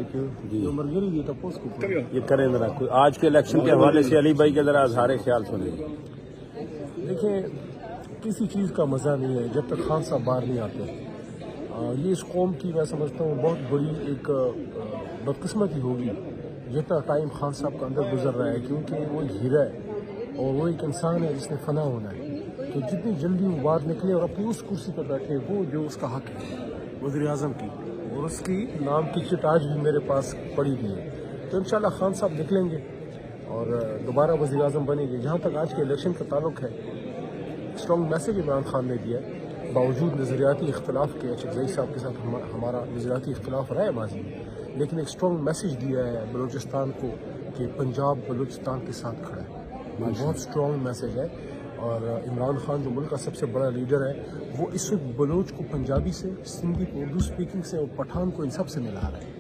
क्यों जी ये करें जरा कोई आज के इलेक्शन के हवाले से अली भाई के जरा सारे ख्याल सुने। देखिए, किसी चीज़ का मज़ा नहीं है जब तक खान साहब बाहर नहीं आते। ये इस कौम की मैं समझता हूँ बहुत बड़ी एक बदकिस्मती होगी जितना टाइम खान साहब का अंदर गुजर रहा है, क्योंकि वो एक हीरा है और वो एक इंसान है जिसने फना होना है। तो जितनी जल्दी वो बाहर निकले और अपनी उस कुर्सी पर बैठे, वो जो उसका हक है वज़ीर आज़म की, और उसकी नाम की चिट आज भी मेरे पास पड़ी हुई है। तो इंशाल्लाह खान साहब निकलेंगे और दोबारा वज़ीर आज़म बनेंगे। जहाँ तक आज के इलेक्शन का ताल्लुक है, स्ट्रॉन्ग मैसेज इमरान खान ने दिया है। बावजूद नज़रियाती इख्तलाफ के, अशरफ साहब के साथ हमारा नज़रियाती इख्तलाफ रहा है माजी में, लेकिन एक स्ट्रॉन्ग मैसेज दिया है बलूचिस्तान को कि पंजाब बलूचिस्तान के साथ खड़ा है। बहुत स्ट्रॉन्ग मैसेज है। और इमरान खान जो मुल्क का सबसे बड़ा लीडर है, वो इस वक्त बलूच को पंजाबी से, सिंधी को, उर्दू स्पीकिंग से और पठान को इन सब से मिला रहा है।